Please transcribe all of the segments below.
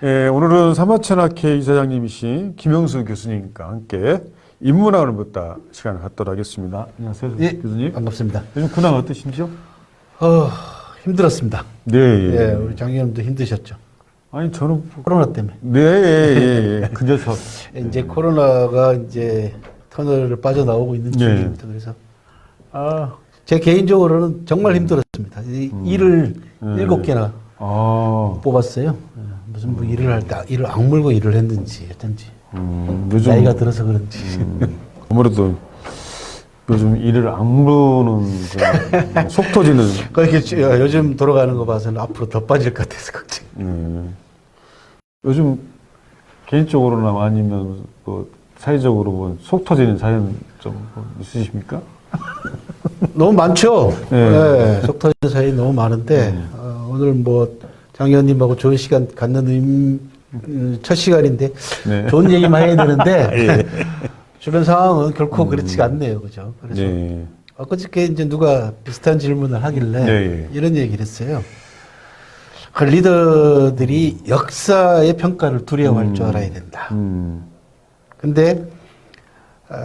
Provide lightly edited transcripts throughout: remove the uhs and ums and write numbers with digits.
예, 오늘은 사마천학회 이사장님이신 김영수 교수님과 함께 인문학을 묻다 시간을 갖도록 하겠습니다. 안녕하세요, 예, 교수님. 반갑습니다. 요즘 근황 어떠신지요? 힘들었습니다. 네, 예. 예, 우리 장 의원님도 힘드셨죠? 아니, 저는. 코로나 때문에. 네, 예. 근저서. 이제 코로나가 이제 터널을 빠져나오고 있는 중입니다. 그래서, 제 개인적으로는 정말 힘들었습니다. 일을 7개나 뽑았어요. 무슨 뭐 일을 할 때 일을 악물고 일을 했는지 어쩐지. 요즘. 나이가 들어서 그런지. 아무래도 요즘 일을 악무는 속 터지는. 그렇게 요즘 돌아가는 거 봐서는 앞으로 더 빠질 것 같아서 걱정. 요즘 개인적으로나 아니면 뭐 사회적으로 뭐 속 터지는 사연 좀 있으십니까? 너무 많죠. 네. 네, 속 터지는 사연이 너무 많은데 오늘 뭐 장 의원님하고 좋은 시간 갖는 첫 시간인데 네. 좋은 얘기만 해야 되는데 예. 주변 상황은 결코 그렇지가 않네요, 그죠? 그래서 네. 그저께 이제 누가 비슷한 질문을 하길래 네. 이런 얘기를 했어요. 그 리더들이 역사의 평가를 두려워할 줄 알아야 된다. 근데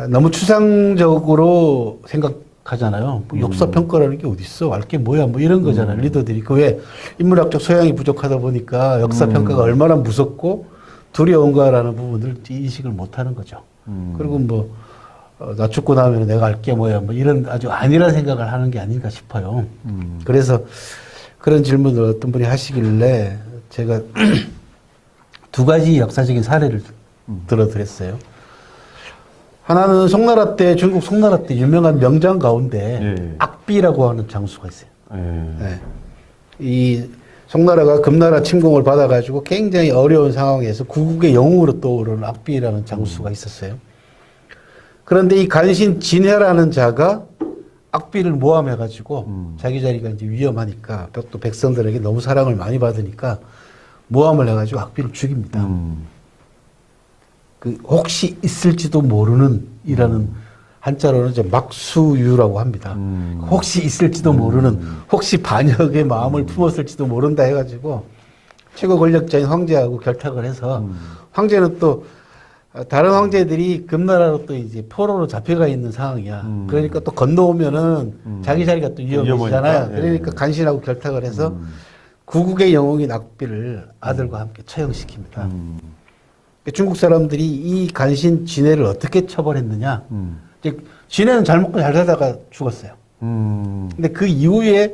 너무 추상적으로 생각하잖아요. 뭐 역사 평가라는 게 어디 있어? 알게 뭐야? 뭐 이런 거잖아요. 리더들이 그 왜 인문학적 소양이 부족하다 보니까 역사 평가가 얼마나 무섭고 두려운가라는 부분을 인식을 못하는 거죠. 그리고 뭐 나 죽고 나면 내가 알게 뭐야? 뭐 이런 아주 안일한 생각을 하는 게 아닌가 싶어요. 그래서 그런 질문을 어떤 분이 하시길래 제가 두 가지 역사적인 사례를 들어드렸어요. 하나는 송나라 때, 중국 송나라 때 유명한 명장 가운데 악비라고 하는 장수가 있어요. 네. 이 송나라가 금나라 침공을 받아가지고 굉장히 어려운 상황에서 구국의 영웅으로 떠오르는 악비라는 장수가 있었어요. 그런데 이 간신 진해라는 자가 악비를 모함해가지고 자기 자리가 이제 위험하니까 또 백성들에게 너무 사랑을 많이 받으니까 모함을 해가지고 악비를 죽입니다. 그 혹시 있을지도 모르는 이라는 한자로는 이제 막수유라고 합니다. 혹시 있을지도 모르는, 혹시 반역의 마음을 품었을지도 모른다 해가지고 최고 권력자인 황제하고 결탁을 해서 황제는 또 다른 황제들이 금나라로 또 이제 포로로 잡혀가 있는 상황이야. 그러니까 또 건너오면은 자기 자리가 또 위험해지잖아요. 그러니까 간신하고 결탁을 해서 구국의 영웅인 악비를 아들과 함께 처형시킵니다. 중국 사람들이 이 간신 진해를 어떻게 처벌했느냐. 이제 진해는 잘 먹고 잘 살다가 죽었어요. 근데 그 이후에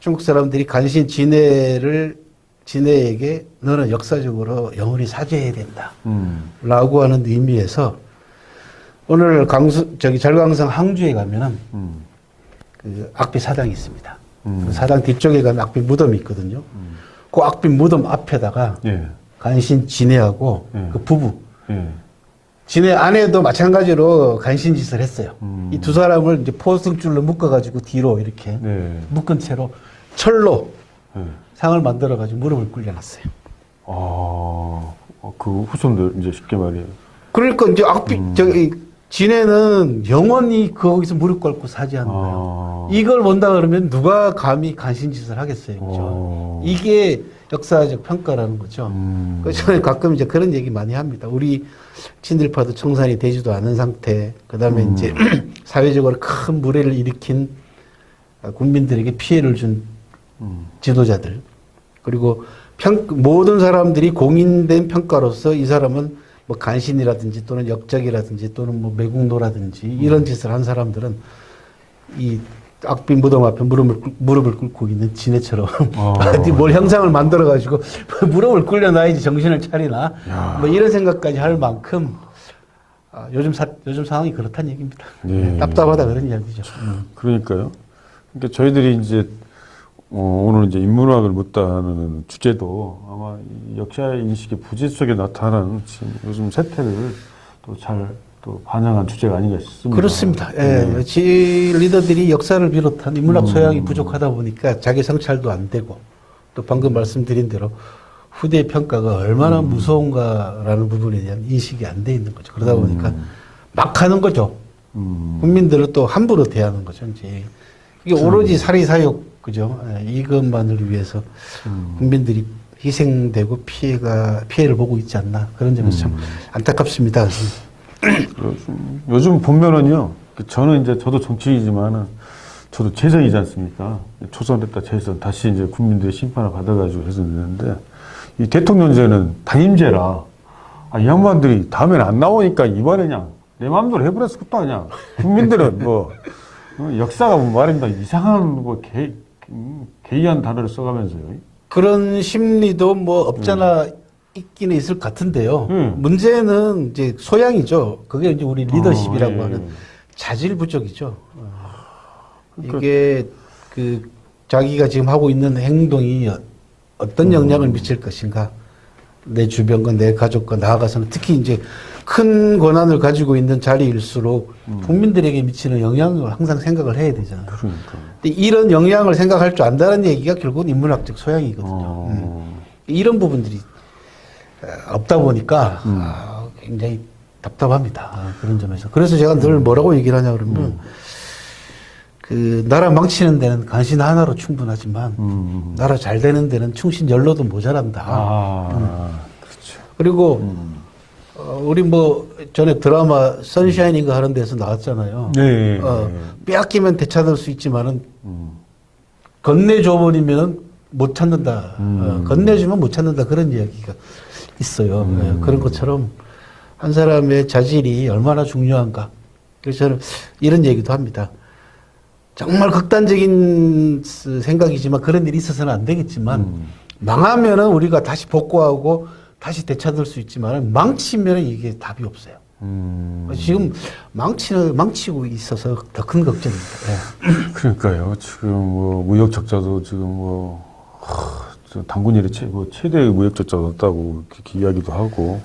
중국 사람들이 간신 진해에게 너는 역사적으로 영원히 사죄해야 된다. 라고 하는 의미에서 오늘 절강성 항주에 가면은 그 악비 사당이 있습니다. 그 사당 뒤쪽에 가면 악비 무덤이 있거든요. 그 악비 무덤 앞에다가 간신 진해하고 그 부부. 진해 아내도 마찬가지로 간신 짓을 했어요. 이 두 사람을 이제 포승줄로 묶어가지고 뒤로 이렇게 묶은 채로 철로 상을 만들어가지고 무릎을 꿇려놨어요. 그 후손들, 이제 쉽게 말해요. 그러니까 이제 진해는 영원히 거기서 무릎 꿇고 사죄하는 거예요. 이걸 본다 그러면 누가 감히 간신짓을 하겠어요. 그죠? 이게 역사적 평가라는 거죠. 그래서 저는 가끔 이제 그런 얘기 많이 합니다. 우리 친일파도 청산이 되지도 않은 상태, 그 다음에 이제 사회적으로 큰 무례를 일으킨 국민들에게 피해를 준 지도자들, 그리고 모든 사람들이 공인된 평가로서 이 사람은 뭐 간신이라든지 또는 역적이라든지 또는 뭐 매국노라든지 이런 짓을 한 사람들은 이 악비 무덤 앞에 무릎을 꿇고 있는 진해처럼 어디 뭘 형상을 만들어가지고 무릎을 꿇려놔야지 정신을 차리나 뭐 이런 생각까지 할 만큼 요즘 상황이 그렇다는 얘기입니다. 답답하다 그런 이야기죠. 그러니까요. 그러니까 저희들이 이제 오늘 이제 인문학을 묻다는 주제도 아마 역사 인식의 부재 속에 나타나는 지금 요즘 세태를 또 잘 또 반영한 주제가 아닌가 싶습니다. 그렇습니다. 예. 리더들이 역사를 비롯한 인문학 소양이 부족하다 보니까 자기 성찰도 안 되고 또 방금 말씀드린 대로 후대의 평가가 얼마나 무서운가라는 부분에 대한 인식이 안 돼 있는 거죠. 그러다 보니까 막 하는 거죠. 국민들을 또 함부로 대하는 거죠. 이제 이게 오로지 사리사욕, 그죠? 이것만을 위해서 국민들이 희생되고 피해를 보고 있지 않나 그런 점에서 참 안타깝습니다. 요즘 보면은요, 저는 이제 저도 정치이지만은 저도 재선이지 않습니까? 초선했다 재선 다시 이제 국민들의 심판을 받아가지고 해서됐는데 이 대통령제는 단임제라 이 양반들이 다음에는 안 나오니까 이번에 그냥 내 마음대로 해버렸을 것도 아니야. 국민들은 뭐 역사가 뭐 말입니다. 이상한 뭐 개이한 단어를 써가면서요. 그런 심리도 뭐 없잖아 있기는 있을 것 같은데요. 문제는 이제 소양이죠. 그게 이제 우리 리더십이라고 하는 자질 부족이죠. 그러니까 이게 그 자기가 지금 하고 있는 행동이 어떤 영향을 미칠 것인가. 내 주변과 내 가족과 나아가서는 특히 이제 큰 권한을 가지고 있는 자리일수록 국민들에게 미치는 영향을 항상 생각을 해야 되잖아요. 그러니까. 근데 이런 영향을 생각할 줄 안다는 얘기가 결국은 인문학적 소양이거든요. 이런 부분들이 없다 보니까 굉장히 답답합니다. 그런 점에서. 그래서 제가 늘 뭐라고 얘기를 하냐 그러면 그 나라 망치는 데는 간신 하나로 충분하지만 나라 잘 되는 데는 충신열로도 모자란다. 그렇죠. 그리고 우리 뭐 전에 드라마 선샤인인가 하는 데서 나왔잖아요. 네. 빼앗기면 되찾을 수 있지만은 건네줘버리면 못 찾는다. 건네주면 못 찾는다. 그런 이야기가 있어요. 그런 것처럼 한 사람의 자질이 얼마나 중요한가. 그래서 저는 이런 얘기도 합니다. 정말 극단적인 생각이지만 그런 일이 있어서는 안 되겠지만 망하면은 우리가 다시 복구하고 다시 되찾을 수 있지만 망치면은 이게 답이 없어요. 지금 망치고 있어서 더 큰 걱정입니다. 네. 그러니까요. 지금 뭐 무역 적자도 지금 뭐 당군 이래 최대 무역 적자가 났다고 이렇게 이야기도 하고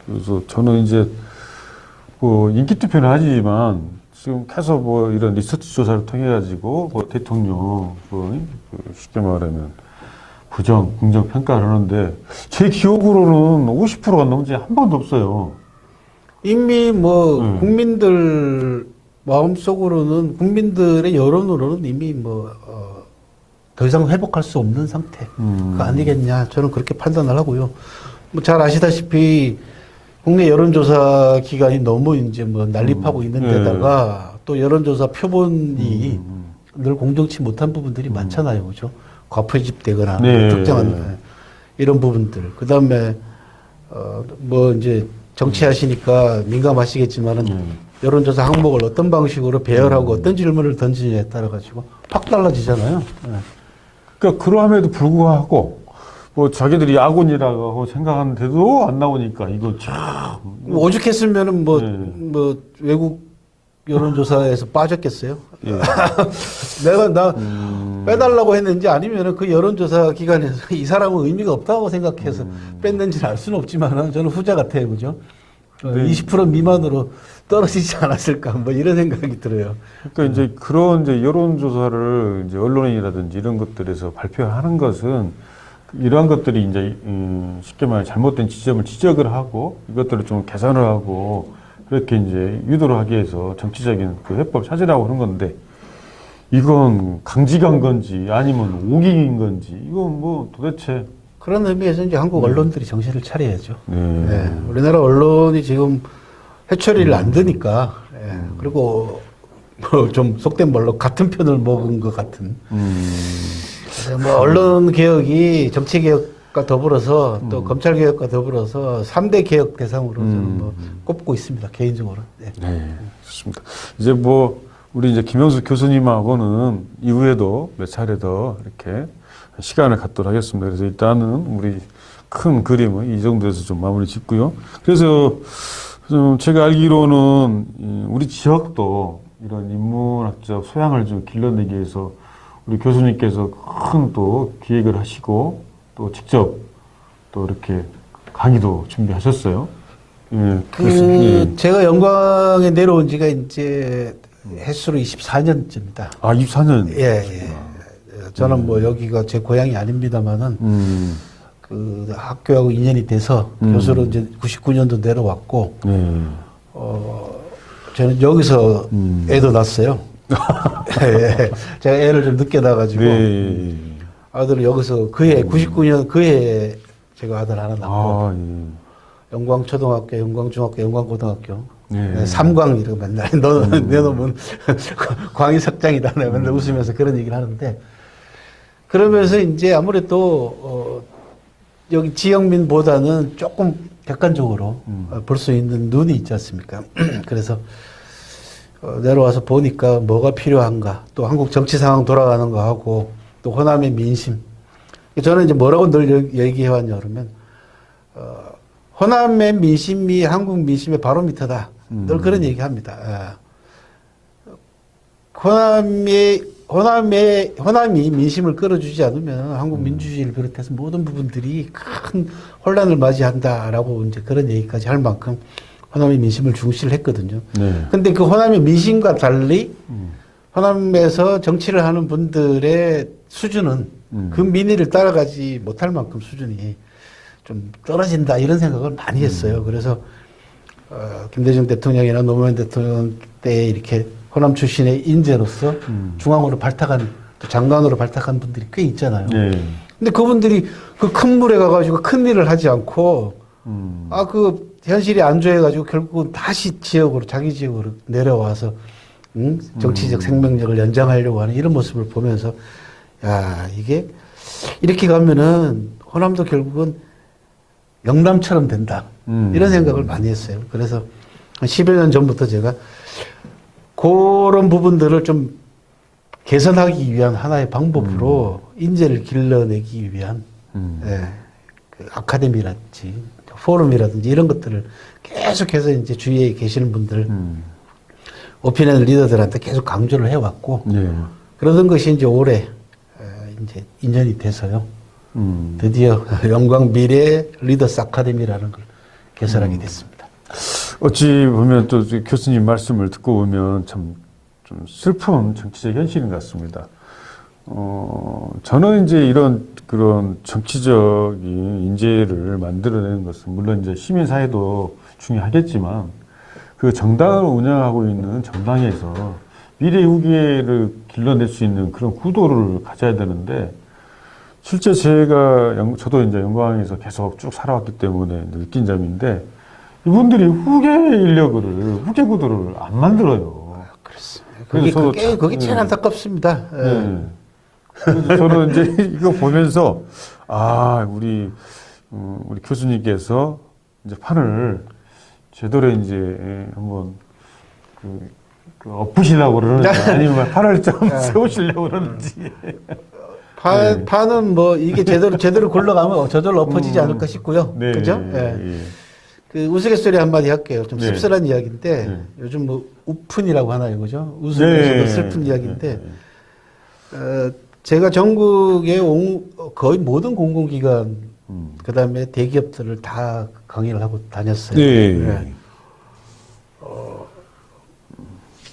그래서 저는 이제 뭐 인기 투표는 하지만 지금 계속 뭐 이런 리서치 조사를 통해 가지고 뭐 대통령 쉽게 말하면 부정, 긍정 평가를 하는데 제 기억으로는 50%가 넘지 한 번도 없어요. 이미 뭐 국민들 마음속으로는 국민들의 여론으로는 이미 뭐 더 이상 회복할 수 없는 상태가 아니겠냐 저는 그렇게 판단을 하고요. 뭐 잘 아시다시피 국내 여론조사 기관이 너무 이제 뭐 난립하고 있는 데다가 또 여론조사 표본이 늘 공정치 못한 부분들이 많잖아요. 그죠? 과표집되거나 특정한 이런 부분들. 그 다음에, 뭐 이제 정치하시니까 민감하시겠지만은 여론조사 항목을 어떤 방식으로 배열하고 어떤 질문을 던지느냐에 따라가지고 확 달라지잖아요. 그러니까 그러함에도 불구하고 뭐 자기들이 야군이라고 생각하는데도 안 나오니까 이거 참 뭐 오죽했으면은 뭐 외국 여론조사에서 빠졌겠어요? 나 빼달라고 했는지 아니면은 그 여론조사 기관에서 이 사람은 의미가 없다고 생각해서 뺐는지는 알 수는 없지만은 저는 후자 같아요. 그죠? 20% 미만으로 떨어지지 않았을까 뭐 이런 생각이 들어요. 그러니까 이제 그런 이제 여론조사를 이제 언론이라든지 이런 것들에서 발표하는 것은 이러한 것들이 이제 쉽게 말해 잘못된 지점을 지적을 하고 이것들을 좀 개선을 하고 그렇게 이제 유도를 하기 위해서 정치적인 그 해법 찾으라고 하는 건데 이건 강직한 건지 아니면 오기인 건지 이건 뭐 도대체 그런 의미에서 이제 한국 언론들이 정신을 차려야죠. 네. 우리나라 언론이 지금 해처리를 안 드니까 그리고 뭐 좀 속된 말로 같은 편을 먹은 것 같은. 뭐 언론 개혁이 정치 개혁과 더불어서 또 검찰 개혁과 더불어서 3대 개혁 대상으로 저는 뭐 꼽고 있습니다. 개인적으로. 네, 좋습니다. 이제 뭐 우리 이제 김영수 교수님하고는 이후에도 몇 차례 더 이렇게 시간을 갖도록 하겠습니다. 그래서 일단은 우리 큰 그림은 이 정도에서 좀 마무리 짓고요. 그래서 좀 제가 알기로는 우리 지역도 이런 인문학적 소양을 좀 길러내기 위해서 우리 교수님께서 큰 또 기획을 하시고 또 직접 또 이렇게 강의도 준비하셨어요. 예, 제가 영광에 내려온 지가 이제 횟수로 24년째입니다. 24년. 예. 저는 뭐 여기가 제 고향이 아닙니다만은 그 학교하고 인연이 돼서 교수로 이제 99년도 내려왔고 저는 여기서 애도 낳았어요. 예. 제가 애를 좀 늦게 낳아가지고 아들을 여기서 그해 99년 그해 제가 아들 하나 낳고 아, 예. 영광초등학교, 영광중학교, 영광고등학교 예. 삼광 이러고 맨날 너는 내 놈은 광희 석장이다 내가 맨날 웃으면서 그런 얘기를 하는데 그러면서 이제 아무래도 여기 지영민보다는 조금 객관적으로 볼 수 있는 눈이 있지 않습니까? 그래서 내려와서 보니까 뭐가 필요한가 또 한국 정치 상황 돌아가는 거 하고 또 호남의 민심 저는 이제 뭐라고 늘 얘기해 왔냐 그러면 호남의 민심이 한국 민심의 바로 밑에다 늘 그런 얘기 합니다. 호남이 민심을 끌어주지 않으면 한국 민주주의를 비롯해서 모든 부분들이 큰 혼란을 맞이한다라고 이제 그런 얘기까지 할 만큼 호남의 민심을 중시를 했거든요. 네. 근데 그 호남의 민심과 달리 호남에서 정치를 하는 분들의 수준은 그 민의를 따라가지 못할 만큼 수준이 좀 떨어진다 이런 생각을 많이 했어요. 그래서 김대중 대통령이나 노무현 대통령 때 이렇게 호남 출신의 인재로서 중앙으로 발탁한 또 장관으로 발탁한 분들이 꽤 있잖아요. 네. 근데 그분들이 그 큰 물에 가가지고 큰 일을 하지 않고 그 현실이 안 좋아해가지고 결국은 다시 지역으로 자기 지역으로 내려와서 정치적 생명력을 연장하려고 하는 이런 모습을 보면서 야 이게 이렇게 가면은 호남도 결국은 영남처럼 된다 이런 생각을 많이 했어요. 그래서 한 10여 년 전부터 제가 그런 부분들을 좀 개선하기 위한 하나의 방법으로 인재를 길러내기 위한 예, 그 아카데미라든지 포럼이라든지 이런 것들을 계속해서 이제 주위에 계시는 분들 오피니언 리더들한테 계속 강조를 해왔고 네. 그러던 것이 이제 올해 이제 인연이 돼서요. 드디어 영광 미래 리더스 아카데미라는 걸 개설하게 됐습니다. 어찌 보면 또 교수님 말씀을 듣고 보면 참 좀 슬픈 정치적 현실인 것 같습니다. 저는 이제 이런 그런 정치적인 인재를 만들어내는 것은 물론 이제 시민사회도 중요하겠지만 그 정당을 운영하고 있는 정당에서 미래 후계를 길러낼 수 있는 그런 구도를 가져야 되는데 실제 저도 이제 영광에서 계속 쭉 살아왔기 때문에 느낀 점인데 이분들이 후계 인력을, 후계 구도를 안 만들어요. 그렇습니다. 그래서 그게 제일 안타깝습니다. 네. 그래서 저는 이제 이거 보면서, 우리 교수님께서 이제 판을 제대로 이제 한번 엎으시려고 그러는지 아니면 판을 좀 세우시려고 그러는지. 판은 뭐 이게 제대로 굴러가면 저절로 엎어지지 않을까 싶고요. 네. 그죠? 예. 그 우스갯소리 한마디 할게요. 좀 네. 씁쓸한 이야기인데 네. 요즘 뭐 우푼이라고 하나요, 그죠? 웃으면서도 슬픈 이야기인데 제가 전국의 거의 모든 공공기관 그다음에 대기업들을 다 강의를 하고 다녔어요. 네.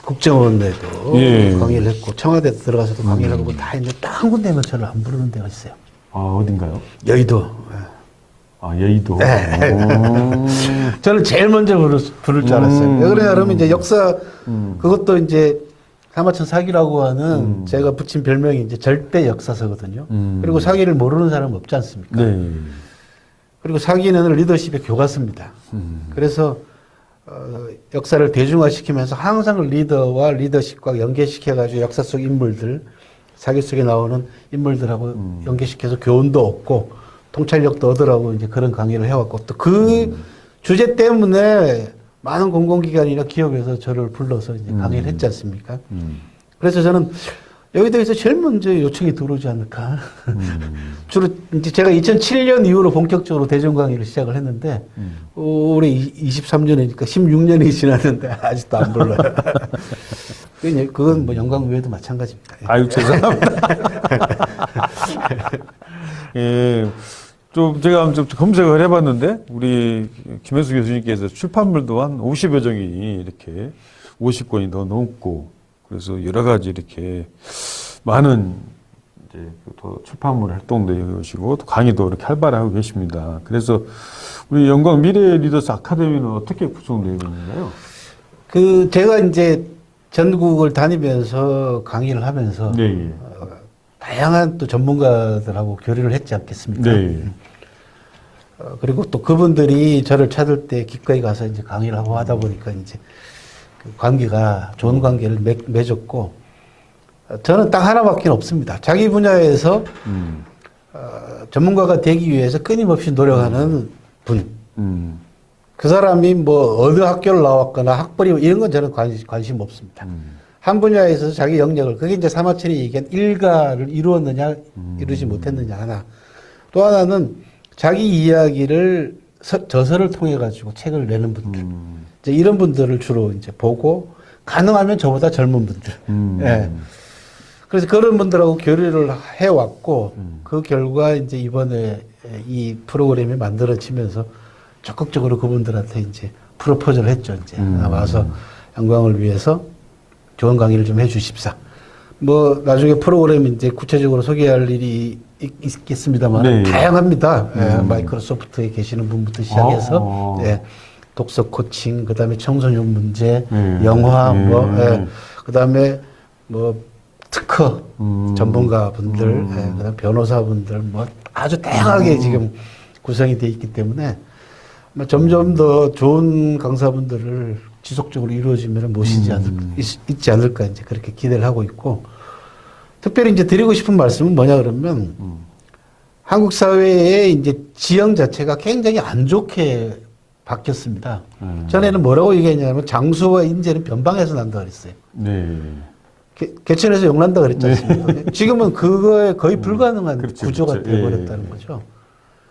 국정원에도 강의를 했고 청와대 들어가서도 강의를 하고 다 했는데 딱 한 군데만 저를 안 부르는 데가 있어요. 어딘가요? 여의도. 여의도. 저는 제일 먼저 부를 줄 알았어요. 왜 그러냐 그러면 이제 역사 그것도 이제 사마천 사기라고 하는 제가 붙인 별명이 이제 절대 역사서거든요. 그리고 사기를 모르는 사람은 없지 않습니까? 네. 그리고 사기는 리더십의 교과서입니다. 그래서 역사를 대중화시키면서 항상 리더와 리더십과 연계시켜가지고 역사 속 인물들, 사기 속에 나오는 인물들하고 연계시켜서 교훈도 얻고 통찰력도 얻으라고 이제 그런 강의를 해왔고 또 그 주제 때문에 많은 공공기관이나 기업에서 저를 불러서 이제 강의를 했지 않습니까? 그래서 저는 여의도에서 제일 먼저 요청이 들어오지 않을까. 주로 이제 제가 2007년 이후로 본격적으로 대전 강의를 시작을 했는데 올해 23년이니까 16년이 지났는데 아직도 안 불러요. 그건 뭐 영광 외에도 마찬가지입니다. 아유, 죄송합니다. 예. 좀 제가 좀 검색을 해봤는데 우리 김현수 교수님께서 출판물도 한 50여 종이 이렇게 50권이 더 넘고 그래서 여러 가지 이렇게 많은 이제 또 출판물 활동도 해오시고 또 강의도 이렇게 활발하고 계십니다. 그래서 우리 영광 미래 리더스 아카데미는 어떻게 구성되어 있는가요? 제가 이제 전국을 다니면서 강의를 하면서 네. 다양한 또 전문가들하고 교류를 했지 않겠습니까? 네. 그리고 또 그분들이 저를 찾을 때 기꺼이 가서 이제 강의를 하고 하다 보니까 이제 그 관계가 좋은 관계를 맺었고, 저는 딱 하나밖에 없습니다. 자기 분야에서 전문가가 되기 위해서 끊임없이 노력하는 분. 그 사람이 뭐 어느 학교를 나왔거나 학벌이 이런 건 저는 관심 없습니다. 한 분야에서 자기 영역을, 그게 이제 사마천이 얘기한 일가를 이루었느냐, 이루지 못했느냐 하나. 또 하나는 자기 이야기를 저서를 통해 가지고 책을 내는 분들. 이제 이런 분들을 주로 이제 보고, 가능하면 저보다 젊은 분들. 예. 그래서 그런 분들하고 교류를 해왔고, 그 결과 이제 이번에 이 프로그램이 만들어지면서 적극적으로 그분들한테 이제 프로포즈를 했죠. 이제 와서 영광을 위해서 좋은 강의를 좀 해주십사. 뭐 나중에 프로그램 이제 구체적으로 소개할 일이 있겠습니다만 네. 다양합니다. 예, 마이크로소프트에 계시는 분부터 시작해서 예, 독서 코칭, 그다음에 청소년 문제, 영화, 뭐 그다음에 뭐 특허 전문가분들, 예, 그다음 변호사분들, 뭐 아주 다양하게 지금 구성이 돼 있기 때문에 점점 더 좋은 강사분들을 지속적으로 이루어지면 있지 않을까 이제 그렇게 기대를 하고 있고, 특별히 이제 드리고 싶은 말씀은 뭐냐 그러면 한국 사회의 이제 지형 자체가 굉장히 안 좋게 바뀌었습니다. 전에는 뭐라고 얘기했냐면 장수와 인재는 변방에서 난다 그랬어요. 네. 개천에서 용난다 그랬지 않습니까? 지금은 그거에 거의 불가능한 그렇죠, 구조가 그렇죠. 되어버렸다는 거죠.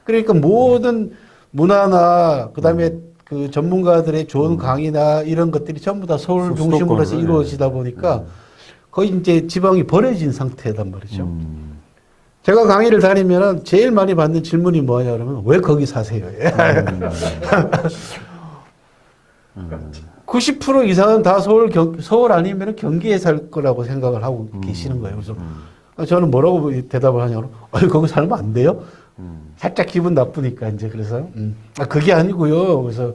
그러니까 모든 문화나 그다음에 그 전문가들의 좋은 강의나 이런 것들이 전부 다 서울 중심으로 해서 이루어지다 보니까 거의 이제 지방이 버려진 상태단 말이죠. 제가 강의를 다니면은 제일 많이 받는 질문이 뭐냐 그러면 왜 거기 사세요? 90% 이상은 다 서울 아니면 경기에 살 거라고 생각을 하고 계시는 거예요. 그래서 저는 뭐라고 대답을 하냐면, 거기 살면 안 돼요? 살짝 기분 나쁘니까 이제 그래서 그게 아니고요. 그래서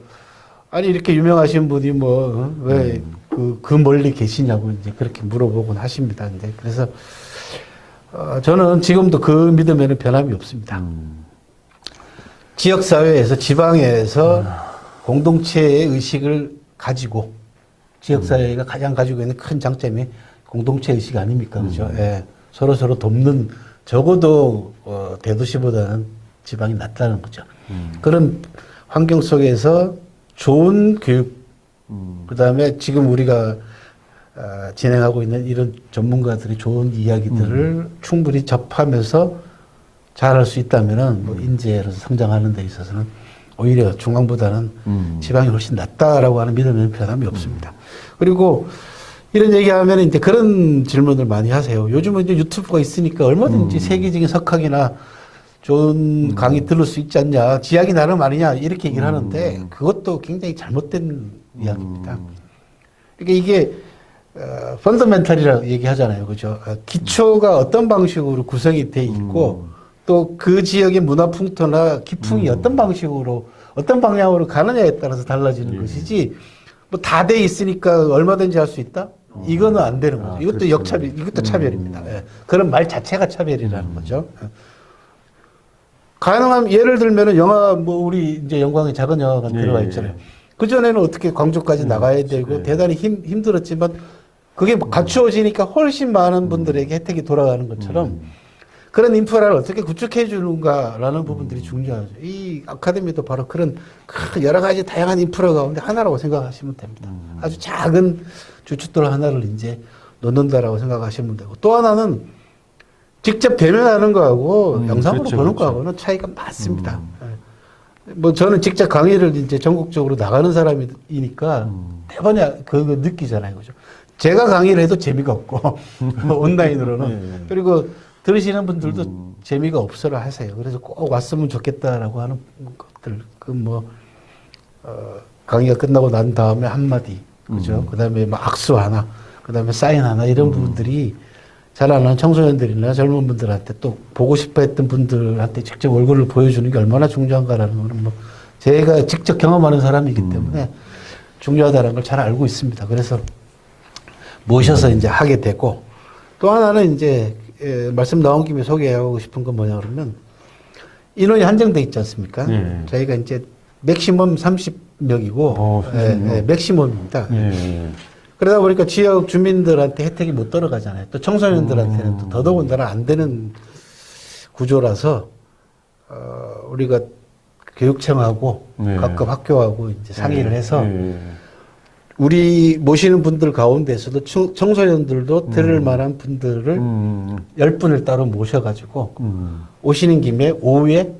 아니 이렇게 유명하신 분이 뭐 왜 그 멀리 계시냐고 이제 그렇게 물어보곤 하십니다. 이제 그래서 저는 지금도 그 믿음에는 변함이 없습니다. 지역 사회에서 지방에서 공동체의 의식을 가지고 지역 사회가 가장 가지고 있는 큰 장점이 공동체 의식 아닙니까, 그죠? 예. 서로 돕는, 적어도 대도시보다는 지방이 낫다는 거죠. 그런 환경 속에서 좋은 교육, 그 다음에 지금 우리가 진행하고 있는 이런 전문가들이 좋은 이야기들을 충분히 접하면서 잘할 수 있다면은 뭐 인재로서 성장하는 데 있어서는 오히려 중앙보다는 지방이 훨씬 낫다라고 하는 믿음에는 변함이 없습니다. 그리고 이런 얘기하면 이제 그런 질문을 많이 하세요. 요즘은 이제 유튜브가 있으니까 얼마든지 세계적인 석학이나 좋은 강의 들을 수 있지 않냐, 지약이 나름 아니냐 이렇게 얘기를 하는데 그것도 굉장히 잘못된 이야기입니다. 그러니까 이게 펀더멘탈이라고 얘기하잖아요, 그죠? 기초가 어떤 방식으로 구성이 돼 있고 또 그 지역의 문화 풍토나 기풍이 어떤 방식으로 어떤 방향으로 가느냐에 따라서 달라지는 것이지 뭐 다 돼 있으니까 얼마든지 할 수 있다? 이거는 안 되는 거죠. 이것도 그렇죠. 역차별, 이것도 차별입니다. 예. 그런 말 자체가 차별이라는 거죠. 가능하면 예를 들면은 영화 뭐 우리 이제 영광의 작은 영화가 들어가 있잖아요. 그 전에는 어떻게 광주까지 나가야 되고 대단히 힘들었지만 그게 갖추어지니까 훨씬 많은 분들에게 혜택이 돌아가는 것처럼 그런 인프라를 어떻게 구축해 주는가라는 부분들이 중요하죠. 이 아카데미도 바로 그런 여러 가지 다양한 인프라 가운데 하나라고 생각하시면 됩니다. 아주 작은 주춧돌 하나를 이제 놓는다라고 생각하시면 되고, 또 하나는 직접 대면하는 거하고 영상으로 그렇죠, 보는 그렇죠. 거하고는 차이가 많습니다. 뭐 저는 직접 강의를 이제 전국적으로 나가는 사람이니까 매번 그거 느끼잖아요, 그죠? 제가 강의를 해도 재미가 없고 온라인으로는 그리고 들으시는 분들도 재미가 없어라 하세요. 그래서 꼭 왔으면 좋겠다라고 하는 것들, 강의가 끝나고 난 다음에 한마디, 그죠? 그 다음에 뭐 악수 하나, 그 다음에 사인 하나, 이런 부분들이 잘 안 하는 청소년들이나 젊은 분들한테 또 보고 싶어 했던 분들한테 직접 얼굴을 보여주는 게 얼마나 중요한가라는 거는 뭐 제가 직접 경험하는 사람이기 때문에 중요하다는 걸 잘 알고 있습니다. 그래서 모셔서 이제 하게 되고, 또 하나는 이제 말씀 나온 김에 소개하고 싶은 건 뭐냐 그러면 인원이 한정돼 있지 않습니까? 네. 저희가 이제 맥시멈 30명이고 30명. 맥시멈입니다. 예. 그러다 보니까 지역 주민들한테 혜택이 못 들어가잖아요. 또 청소년들한테는 또 더더군다나 안 되는 구조라서 우리가 교육청하고 네. 각급 학교하고 이제 상의를 해서 예. 우리 모시는 분들 가운데서도 청소년들도 들을 만한 분들을 10분을 따로 모셔가지고 오시는 김에 오후에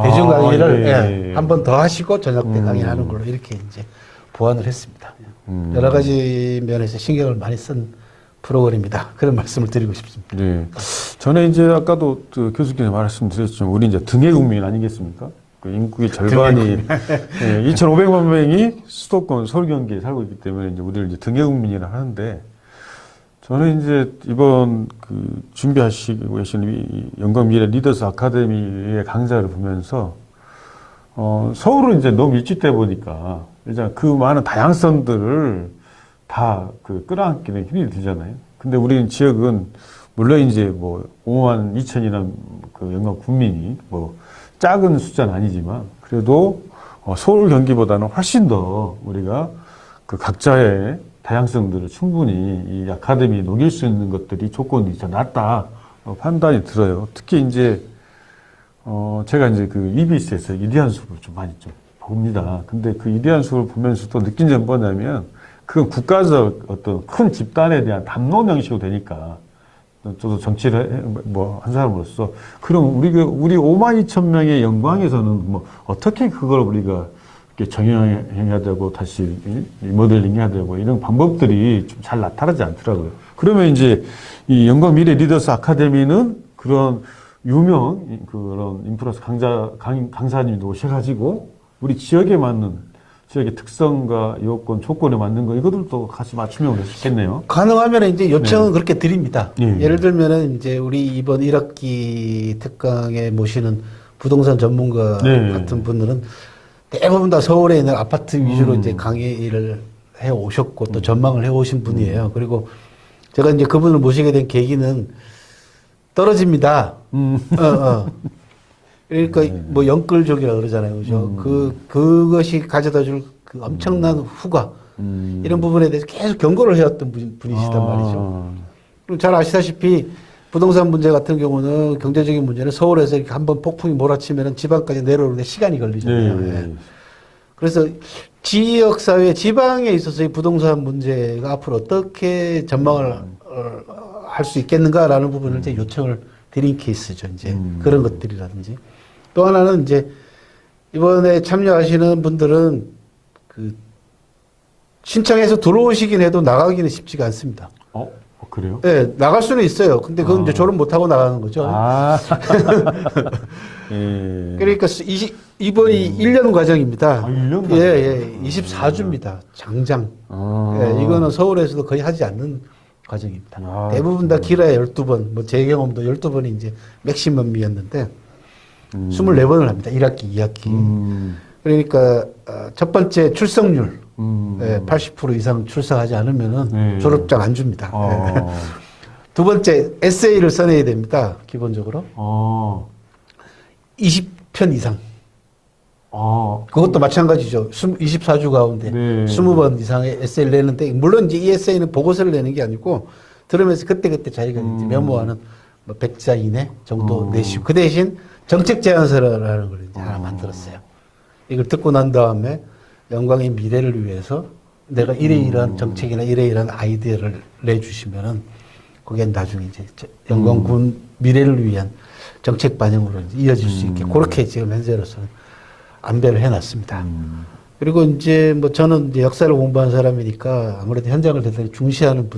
대중 강의를 예. 한 번 더 하시고 저녁 때 강의하는 걸로 이렇게 이제 보완을 했습니다. 여러 가지 면에서 신경을 많이 쓴 프로그램이다. 그런 말씀을 드리고 싶습니다. 네. 전에 이제 아까도 그 교수님께서 말씀드렸지만 우리 이제 등해 국민 아니겠습니까? 그 인구의 절반이 2,500만 명이 수도권 서울 경기에 살고 있기 때문에 이제 우리를 이제 등해 국민이라 하는데 저는 이제 이번 그 준비하시고 계시는 이 영광 미래 리더스 아카데미의 강좌를 보면서 서울은 이제 너무 일찍돼 보니까 일단 그 많은 다양성들을 다 그 끌어안기는 힘이 들잖아요. 근데 우리는 지역은 물론 이제 뭐 5만 2천이나 그 영광 국민이 뭐 작은 숫자는 아니지만 그래도 서울 경기보다는 훨씬 더 우리가 그 각자의 다양성들을 충분히 이 아카데미에 녹일 수 있는 것들이 조건이 더 낫다 판단이 들어요. 특히 이제 제가 이제 그 EBS에서 이대한 수업을 좀 많이 좀 봅니다. 근데 그 이대한 수업을 보면서도 느낀 점은 뭐냐면 그건 국가적 어떤 큰 집단에 대한 담론 형식으로 되니까 저도 정치를 뭐 한 사람으로서 그럼 우리 5만 2천 명의 영광에서는 뭐 어떻게 그걸 우리가 이렇게 정형해야 되고 다시 리모델링 해야 되고 이런 방법들이 좀 잘 나타나지 않더라고요. 그러면 이제 이 영광 미래 리더스 아카데미는 그런 유명 그런 인프라스 강사님도 오셔가지고 우리 지역에 맞는 지역의 특성과 요건, 조건에 맞는 거 이것들도 같이 맞추면 될 수 있겠네요. 가능하면 이제 요청은 그렇게 드립니다. 예. 예를 들면은 이제 우리 이번 1학기 특강에 모시는 부동산 전문가 같은 분들은 대부분 다 서울에 있는 아파트 위주로 이제 강의를 해 오셨고 또 전망을 해 오신 분이에요. 그리고 제가 이제 그분을 모시게 된 계기는 떨어집니다. 그러니까 뭐 영끌족이라 그러잖아요. 그죠? 그것이 가져다 줄 그 엄청난 후과 이런 부분에 대해서 계속 경고를 해왔던 분이시단 말이죠. 그리고 잘 아시다시피 부동산 문제 같은 경우는 경제적인 문제는 서울에서 이렇게 한번 폭풍이 몰아치면 지방까지 내려오는데 시간이 걸리잖아요. 네. 그래서 지역사회, 지방에 있어서 이 부동산 문제가 앞으로 어떻게 전망을 할 수 있겠는가라는 부분을 이제 요청을 드린 케이스죠. 이제 그런 것들이라든지. 또 하나는 이제 이번에 참여하시는 분들은 그 신청해서 들어오시긴 해도 나가기는 쉽지가 않습니다. 그래요? 네, 나갈 수는 있어요. 근데 그건 이제 졸업 못하고 나가는 거죠. 예. 그러니까 이번이 1년 과정입니다. 1년 예, 24주입니다. 장장. 예, 이거는 서울에서도 거의 하지 않는 과정입니다. 대부분 다 길어야 12번, 뭐 제 경험도 12번이 이제 맥시멈이었는데 24번을 합니다. 1학기, 2학기. 그러니까 첫 번째 출석률 80% 이상 출석하지 않으면은 졸업장 안 줍니다. 두 번째 에세이를 써내야 됩니다. 기본적으로 20편 이상. 그것도 마찬가지죠. 24주 가운데 20번 이상의 에세이를 내는데 물론 이제 이 에세이는 보고서를 내는 게 아니고 들으면서 그때그때 자기가 이제 메모하는 뭐 100자 이내 정도 내시고 그 대신 정책 제안서라는 걸 이제 하나 만들었어요. 이걸 듣고 난 다음에 영광의 미래를 위해서 내가 이러이러한 정책이나 이러이러한 아이디어를 내주시면은 그게 나중에 이제 영광군 미래를 위한 정책 반영으로 이제 이어질 수 있게 그렇게 지금 현재로서는 안배를 해놨습니다. 그리고 이제 뭐 저는 이제 역사를 공부한 사람이니까 아무래도 현장을 대단히 중시하는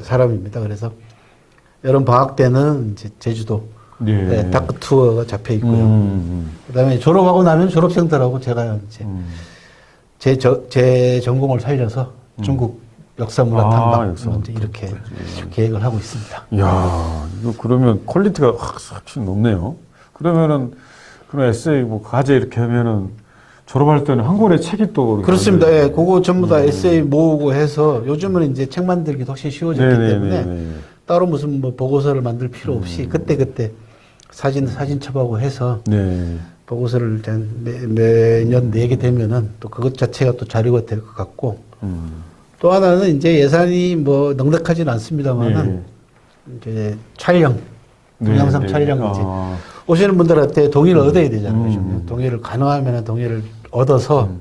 사람입니다. 그래서 여름 방학 때는 이제 제주도 다크 투어가 잡혀 있고요. 그다음에 졸업하고 나면 졸업생들하고 제가 이제 제 전공을 살려서 중국 역사문화 탐방 이제 이렇게 계획을 하고 있습니다. 이야, 이거 그러면 퀄리티가 확실히 높네요. 그러면은 그런 에세이 뭐 과제 이렇게 하면은 졸업할 때는 한 권의 책이 또 그렇습니다. 그거 전부 다 에세이 모으고 해서 요즘은 이제 책 만들기도 훨씬 쉬워졌기 때문에 따로 무슨 뭐 보고서를 만들 필요 없이 그때그때 사진첩하고 해서 네. 보고서를 매년 내게 되면은 또 그것 자체가 또 자료가 될 것 같고 또 하나는 이제 예산이 뭐 넉넉하지는 않습니다만은 이제 촬영, 동영상 촬영 이제 오시는 분들한테 동의를 얻어야 되잖아요. 동의를 가능하면 동의를 얻어서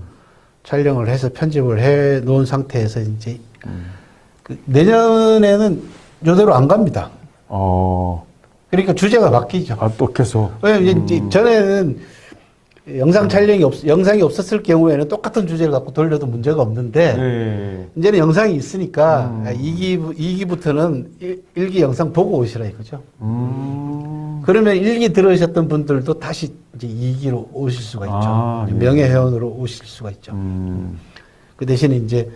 촬영을 해서 편집을 해 놓은 상태에서 이제 그 내년에는 이대로 안 갑니다. 그러니까 주제가 바뀌죠. 아, 또 계속. 왜냐면 이제 전에는 영상이 없었을 경우에는 똑같은 주제를 갖고 돌려도 문제가 없는데, 네. 이제는 영상이 있으니까, 2기부터는 1기 영상 보고 오시라 이거죠. 그러면 1기 들으셨던 분들도 다시 이제 2기로 오실 수가 있죠. 네. 명예회원으로 오실 수가 있죠. 그 대신에 이제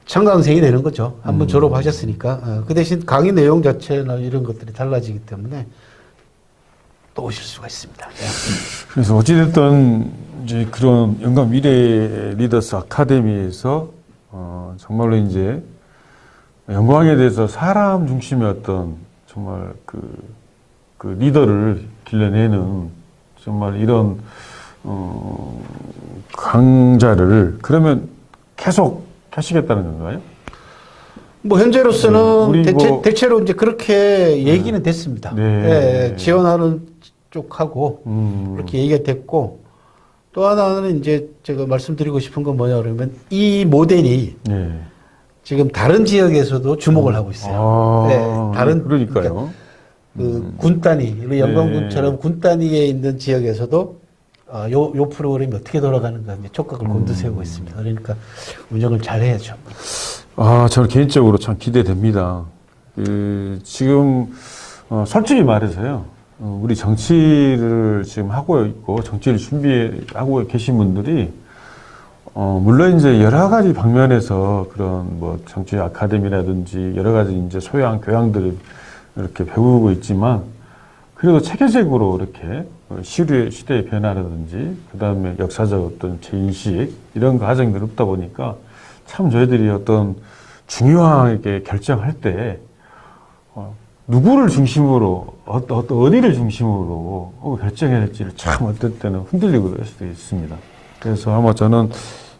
청강생이 되는 거죠. 한번 졸업하셨으니까. 그 대신 강의 내용 자체나 이런 것들이 달라지기 때문에 또 오실 수가 있습니다. 그래서 어찌됐든 이제 그런 영감 미래 리더스 아카데미에서 정말로 이제 영광에 대해서 사람 중심의 어떤 정말 그 리더를 길러내는 정말 이런 강좌를 그러면 계속 하시겠다는 건가요? 뭐 현재로서는 네, 대체로 이제 그렇게 얘기는 됐습니다. 네. 예, 지원하는 쪽하고 그렇게 얘기가 됐고 또 하나는 이제 제가 말씀드리고 싶은 건 뭐냐 그러면 이 모델이 네. 지금 다른 지역에서도 주목을 하고 있어요. 네, 다른 그러니까요. 그 군 단위, 우리 영광군처럼 군 단위에 있는 지역에서도 요 프로그램이 어떻게 돌아가는가 이제 촉각을 곤두세우고 있습니다. 그러니까 운영을 잘 해야죠. 저는 개인적으로 참 기대됩니다. 지금 솔직히 말해서요, 우리 정치를 지금 하고 있고 정치를 준비하고 계신 분들이 물론 이제 여러 가지 방면에서 그런 뭐 정치 아카데미라든지 여러 가지 이제 소양 교양들을 이렇게 배우고 있지만 그래도 체계적으로 이렇게 시대의 변화라든지 그다음에 역사적 어떤 재인식 이런 과정들이 없다 보니까 참 저희들이 어떤 중요하게 결정할 때 누구를 중심으로 어디를 중심으로 결정해야 할지를 참 어떨 때는 흔들리고 그럴 수도 있습니다. 그래서 아마 저는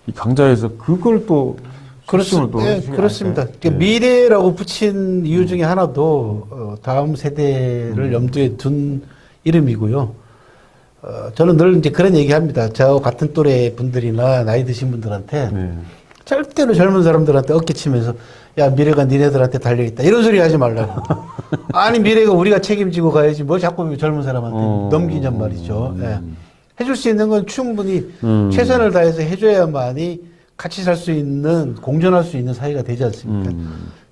이 강좌에서 그걸 또 그렇습니다. 그러니까 미래라고 붙인 이유 중에 하나도 다음 세대를 염두에 둔 이름이고요. 저는 늘 이제 그런 얘기합니다. 저 같은 또래 분들이나 나이 드신 분들한테 절대로 젊은 사람들한테 어깨치면서 야 미래가 니네들한테 달려있다 이런 소리 하지 말라고. 아니 미래가 우리가 책임지고 가야지 뭐 자꾸 젊은 사람한테 넘기냔 말이죠. 예. 해줄 수 있는 건 충분히 최선을 다해서 해줘야만이 같이 살 수 있는 공존할 수 있는 사회가 되지 않습니까?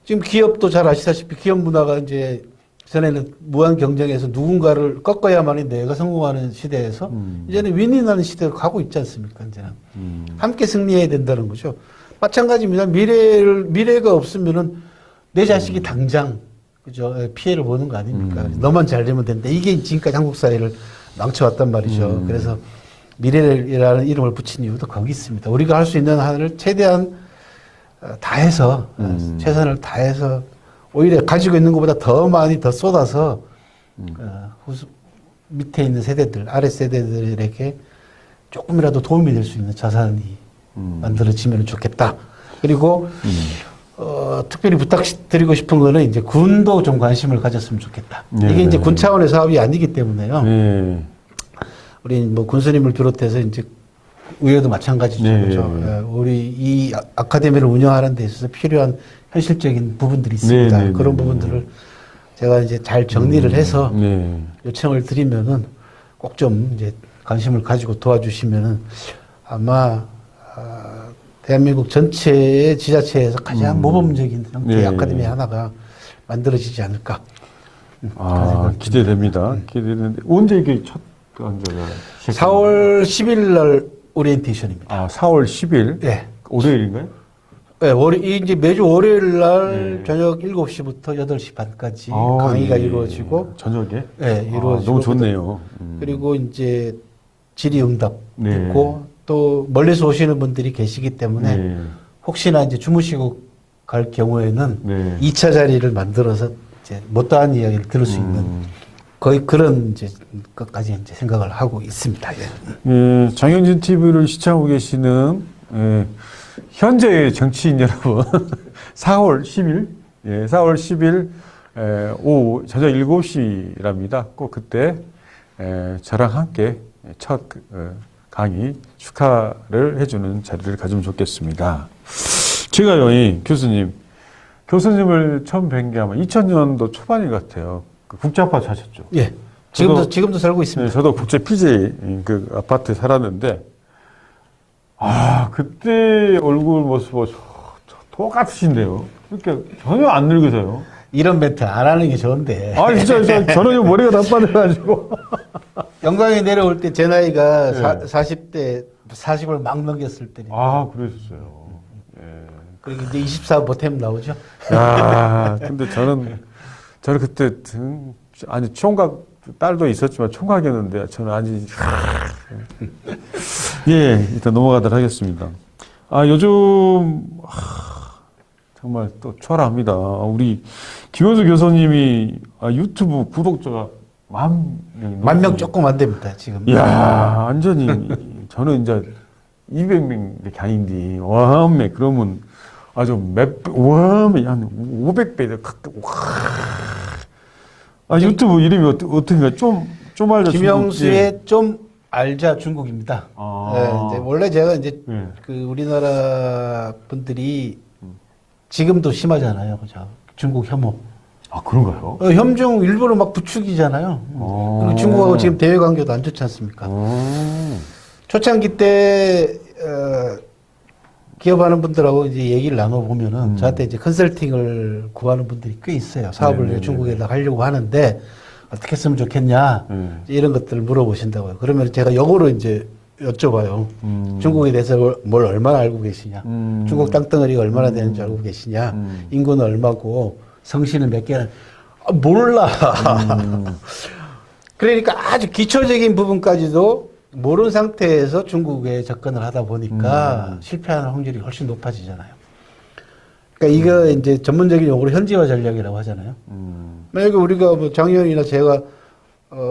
지금 기업도 잘 아시다시피 기업 문화가 이제 전에는 무한 경쟁에서 누군가를 꺾어야만이 내가 성공하는 시대에서 이제는 윈윈하는 시대로 가고 있지 않습니까? 이제는 함께 승리해야 된다는 거죠. 마찬가지입니다. 미래가 없으면은 내 자식이 당장 그죠 피해를 보는 거 아닙니까? 너만 잘 되면 된다. 이게 지금까지 한국 사회를 망쳐왔단 말이죠. 그래서 미래라는 이름을 붙인 이유도 거기 있습니다. 우리가 할 수 있는 한을 최대한 다해서 최선을 다해서 오히려 가지고 있는 것보다 더 많이 더 쏟아서 밑에 있는 세대들, 아래 세대들에게 조금이라도 도움이 될 수 있는 자산이 만들어지면 좋겠다. 그리고 특별히 부탁드리고 싶은 거는 이제 군도 좀 관심을 가졌으면 좋겠다. 이게 이제 군 차원의 사업이 아니기 때문에요. 우리 뭐 군수님을 비롯해서 이제 의회도 마찬가지죠. 그렇죠? 우리 이 아카데미를 운영하는 데 있어서 필요한 현실적인 부분들이 있습니다. 그런 부분들을 제가 이제 잘 정리를 해서 요청을 드리면은 꼭 좀 이제 관심을 가지고 도와주시면은 아마 대한민국 전체의 지자체에서 가장 모범적인 형태의 아카데미 하나가 만들어지지 않을까. 기대됩니다. 기대되는데 언제 이게 첫 강좌가 4월 10일 날 오리엔테이션입니다. 4월 10일? 네. 월요일인가요? 네, 이제 매주 월요일 날 저녁 7시부터 8시 반까지 강의가 이루어지고. 저녁에? 네, 이루어지고. 너무 좋네요. 그리고 이제 질의응답 있고 또 멀리서 오시는 분들이 계시기 때문에 혹시나 이제 주무시고 갈 경우에는 2차 자리를 만들어서 이제 못다한 이야기를 들을 수 있는 거의 그런 이제 것까지 이제 생각을 하고 있습니다. 예. 예, 장영진 TV를 시청하고 계시는 현재의 정치인 여러분, 4월 10일, 4월 10일 오후 저녁 7시랍니다. 꼭 그때 저랑 함께 첫 강의 축하를 해주는 자리를 가지면 좋겠습니다. 제가요, 교수님을 처음 뵌 게 아마 2000년도 초반인 것 같아요. 그 국제 아파트 사셨죠? 예. 지금도 살고 있습니다. 네, 저도 국제 PJ 그 아파트에 살았는데, 그때 얼굴 모습 똑같으신데요. 그러니까 전혀 안 늙으세요. 이런 멘트 안 하는 게 좋은데. 진짜 저는 머리가 다 빠져가지고. 영광에 내려올 때 제 나이가 40대 40을 막 넘겼을 때니. 그러셨어요. 예. 그리고 이제 24 보탬 나오죠. 근데 저는 그때 총각 딸도 있었지만 총각이었는데 저는 아직 일단 넘어가도록 하겠습니다. 요즘 정말 또 초라합니다. 우리 김원수 교수님이 유튜브 구독자가 10,000명 조금 안 됩니다, 지금. 이야, 완전히 저는 이제 200명밖에 아닌데 와매 그러면 아주 와매 한 500배 유튜브 이름이 어떻게 좀 알자. 김영수의 좀 알자 중국입니다. 이제 원래 제가 이제 그 우리나라 분들이 지금도 심하잖아요, 그죠? 중국 혐오. 그런가요? 혐중 일부러 막 부추기잖아요. 그리고 중국하고 지금 대외 관계도 안 좋지 않습니까? 초창기 때 기업하는 분들하고 이제 얘기를 나눠보면은 저한테 이제 컨설팅을 구하는 분들이 꽤 있어요. 사업을 중국에다 하려고 하는데 어떻게 했으면 좋겠냐 이런 것들을 물어보신다고요. 그러면 제가 역으로 이제 여쭤봐요. 중국에 대해서 뭘 얼마나 알고 계시냐? 중국 땅덩어리가 얼마나 되는지 알고 계시냐? 인구는 얼마고 성씨는 몇 개나? 몰라. 그러니까 아주 기초적인 부분까지도 모르는 상태에서 중국에 접근을 하다 보니까 실패하는 확률이 훨씬 높아지잖아요. 그러니까 이거 이제 전문적인 용어로 현지화 전략이라고 하잖아요. 만약에 우리가 뭐 장의원이나 제가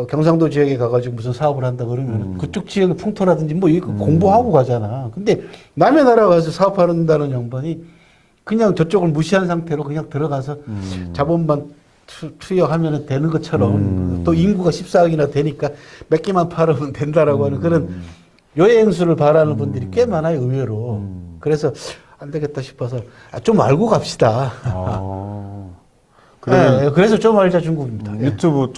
경상도 지역에 가가지고 무슨 사업을 한다 그러면 그쪽 지역의 풍토라든지 뭐 이거 공부하고 가잖아. 근데 남의 나라 가서 사업한다는 양반이 그냥 저쪽을 무시한 상태로 그냥 들어가서 자본만 투여하면 되는 것처럼 또 인구가 14억이나 되니까 몇 개만 팔으면 된다라고 하는 그런 요행수를 바라는 분들이 꽤 많아요, 의외로. 그래서 안 되겠다 싶어서 좀 알고 갑시다. 그래서 좀 알자 중국입니다. 유튜브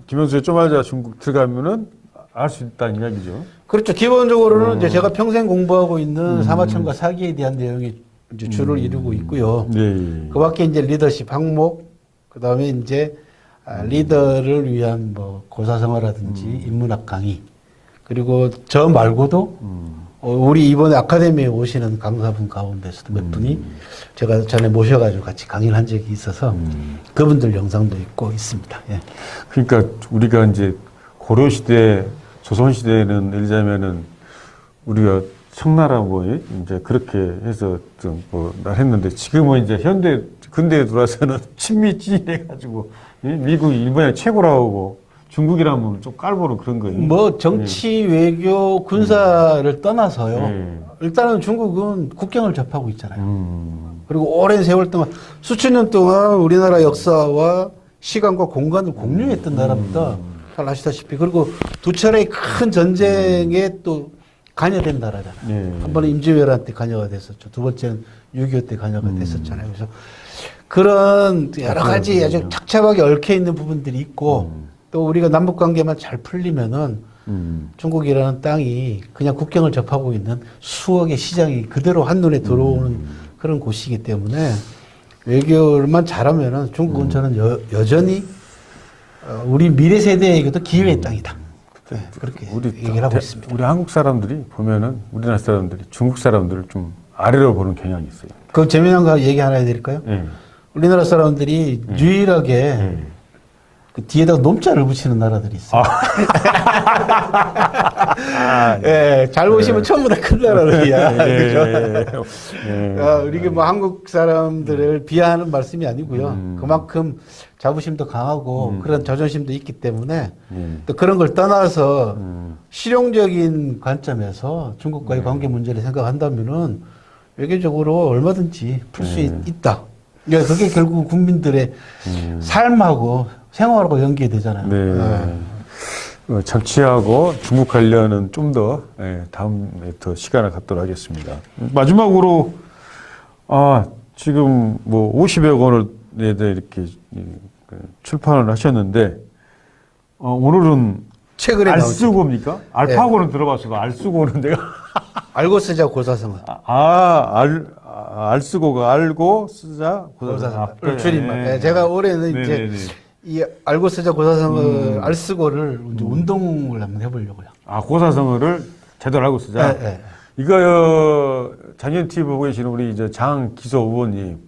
김현수의 좀 알자 중국 들어가면은 알 수 있다는 이야기죠. 그렇죠. 기본적으로는 이제 제가 평생 공부하고 있는 사마천과 사기에 대한 내용이 이제 주를 이루고 있고요. 그 밖에 이제 리더십 항목, 그 다음에 이제 리더를 위한 뭐 고사성어라든지 인문학 강의, 그리고 저 말고도 우리 이번에 아카데미에 오시는 강사분 가운데서도 몇 분이 제가 전에 모셔가지고 같이 강의를 한 적이 있어서 그분들 영상도 있고 있습니다. 예. 그러니까 우리가 이제 고려시대, 조선시대에는 예를 들자면은 우리가 청나라 뭐 이제 그렇게 해서 좀 뭐 했는데 지금은 이제 근대에 들어와서는 친미 찌해가지고 미국이 일본이 최고라고 중국이라면 좀 깔보는 그런 거예요. 뭐 정치, 외교, 군사를 떠나서요. 일단은 중국은 국경을 접하고 있잖아요. 그리고 오랜 세월 동안 수천 년 동안 우리나라 역사와 시간과 공간을 공유했던 나라입니다. 잘 아시다시피. 그리고 두 차례의 큰 전쟁에 또 관여된 나라잖아요. 한 번은 임진왜란때 관여가 됐었죠. 두 번째는 6.25 때 관여가 됐었잖아요. 그래서 그런 여러 가지 아주 착잡하게 얽혀 있는 부분들이 있고 또 우리가 남북 관계만 잘 풀리면은 중국이라는 땅이 그냥 국경을 접하고 있는 수억의 시장이 그대로 한눈에 들어오는 그런 곳이기 때문에 외교만 잘하면은 중국은 저는 여전히 우리 미래 세대에게도 기회의 땅이다. 네, 그렇게 얘기를 하고 있습니다. 우리 한국 사람들이 보면은 우리나라 사람들이 중국 사람들을 좀 아래로 보는 경향이 있어요. 그 재미난 거 얘기 하나 해드릴까요? 우리나라 사람들이 유일하게 그 뒤에다가 놈자를 붙이는 나라들이 있어요. 예, 잘 보시면 전부 다 큰 나라들이야. 그죠? 우리가 뭐 한국 사람들을 비하하는 말씀이 아니고요. 그만큼 자부심도 강하고 그런 자존심도 있기 때문에 또 그런 걸 떠나서 실용적인 관점에서 중국과의 관계 문제를 생각한다면은 외교적으로 얼마든지 풀 수 있다. 그러니까 그게 결국 국민들의 삶하고 생활하고 연계되잖아요. 네. 정치하고 중국 관련은 좀 더 다음에 더 시간을 갖도록 하겠습니다. 마지막으로 지금 뭐 50여 권을 이렇게 출판을 하셨는데 오늘은 최근에 알쓰고입니까? 알파고는 들어봤어요. 알쓰고는 내가 알고 쓰자 고사성어. 알쓰고가 알고 쓰자 고사성어. 줄임말. 네, 제가 올해는 이제 이 알고 쓰자 고사성어 알쓰고를 이제 운동을 한번 해보려고요. 고사성어를 제대로 알고 쓰자. 네. 이거 장현 TV 보고 계시는 우리 이제 장기소 의원님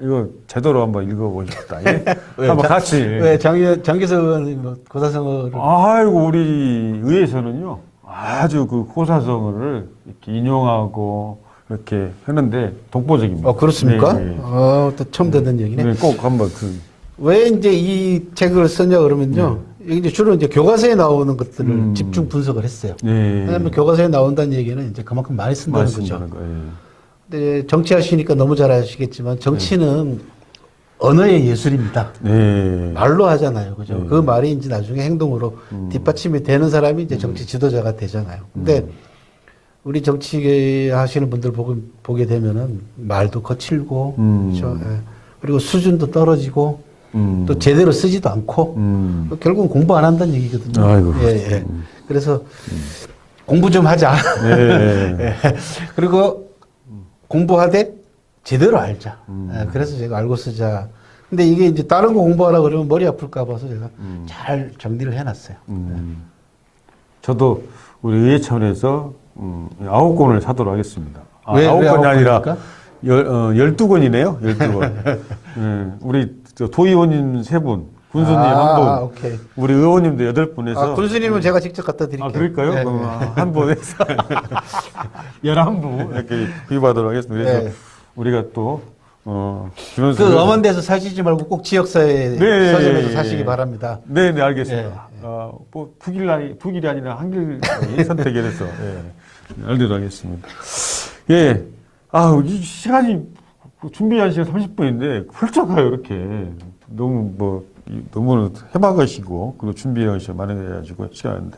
이거 제대로 한번 읽어보십시다. 예? 한번 같이. 왜 장기소 의원이 뭐 고사성어를? 아이고 우리 의회에서는요 아주 그 고사성어를 이렇게 인용하고 이렇게 하는데 독보적입니다. 그렇습니까? 네. 또 처음 듣는 얘기네. 네, 꼭 한번 왜 이제 이 책을 썼냐 그러면요. 이제 주로 이제 교과서에 나오는 것들을 집중 분석을 했어요. 왜냐하면 교과서에 나온다는 얘기는 이제 그만큼 많이 쓴다는 거죠. 근데 정치하시니까 너무 잘 아시겠지만 정치는 언어의 예술입니다. 말로 하잖아요. 그죠? 그 말이 이제 나중에 행동으로 뒷받침이 되는 사람이 이제 정치 지도자가 되잖아요. 근데 우리 정치 하시는 분들 보게 되면은 말도 거칠고, 그렇죠? 그리고 수준도 떨어지고, 또 제대로 쓰지도 않고, 결국은 공부 안 한다는 얘기거든요. 아이고, 그래서 공부 좀 하자. 그리고 공부하되 제대로 알자. 그래서 제가 알고 쓰자. 근데 이게 이제 다른 거 공부하라 그러면 머리 아플까 봐서 제가 잘 정리를 해놨어요. 저도 우리 의회 차원에서 9권을 사도록 하겠습니다. 왜 9권이 아니라 12권입니까? 12권이네요. 12권. 우리 도의원님 3분, 군수님 1분, 오케이. 우리 의원님도 8분에서. 군수님은 제가 직접 갖다 드릴게요. 그럴까요? 네, 그럼 한 분에서 11분 이렇게 구입하도록 하겠습니다. 그래서 우리가 또 김현수 그 엄한 데서 사시지 말고 꼭 지역사회 서점에서 사시기 바랍니다. 네, 알겠습니다. 뭐 북일이 아니라 한길 선택해서 알도록 하겠습니다. 이 시간이 준비한 시간 30분인데 훌쩍 가요 이렇게. 너무 해박하시고 그리고 준비한 시간 많아가지고 시간인데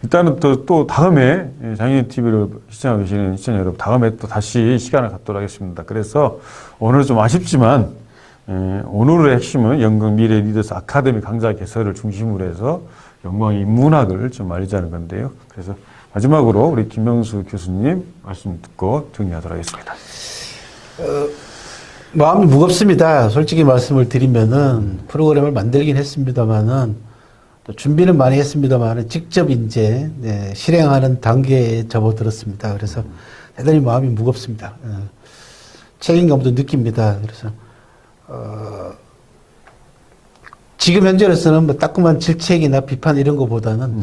일단은 또 다음에 장현 TV를 시청하고 계시는 시청자 여러분 다음에 또 다시 시간을 갖도록 하겠습니다. 그래서 오늘 좀 아쉽지만 오늘의 핵심은 영광 미래 리더스 아카데미 강좌 개설을 중심으로 해서 영광 인문학을 좀 알리자는 건데요. 그래서 마지막으로 우리 김명수 교수님 말씀 듣고 정리하도록 하겠습니다. 마음이 무겁습니다. 솔직히 말씀을 드리면은 프로그램을 만들긴 했습니다만은 또 준비는 많이 했습니다만은 직접 이제 실행하는 단계에 접어들었습니다. 그래서 대단히 마음이 무겁습니다. 책임감도 느낍니다. 그래서 지금 현재로서는 뭐 따끔한 질책이나 비판 이런 것보다는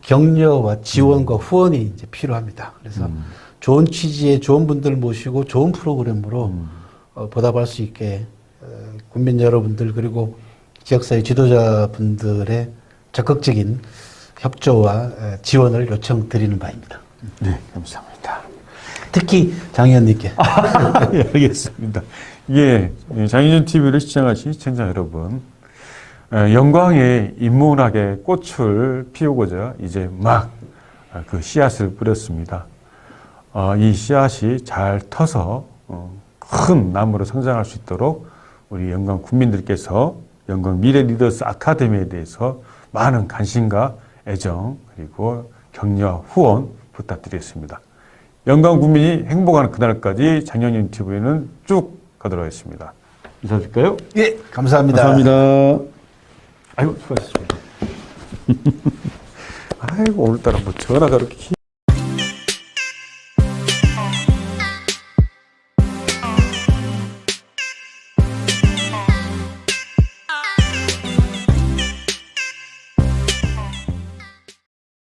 격려와 지원과 후원이 이제 필요합니다. 그래서 좋은 취지의 좋은 분들 모시고 좋은 프로그램으로 보답할 수 있게 국민 여러분들 그리고 지역사회 지도자분들의 적극적인 협조와 지원을 요청드리는 바입니다. 네, 감사합니다. 특히 장 의원님께. 알겠습니다. 장희준 TV를 시청하신 시청자 여러분, 영광의 인문학의 꽃을 피우고자 이제 막 그 씨앗을 뿌렸습니다. 이 씨앗이 잘 터서 큰 나무로 성장할 수 있도록 우리 영광 국민들께서 영광 미래 리더스 아카데미에 대해서 많은 관심과 애정 그리고 격려와 후원 부탁드리겠습니다. 영광 국민이 행복하는 그날까지 장현윤 TV는 쭉 가도록 하겠습니다. 인사드릴까요? 예, 감사합니다. 감사합니다. 아이고, 수고하셨습니다. 아이고, 오늘따라 전화가 이렇게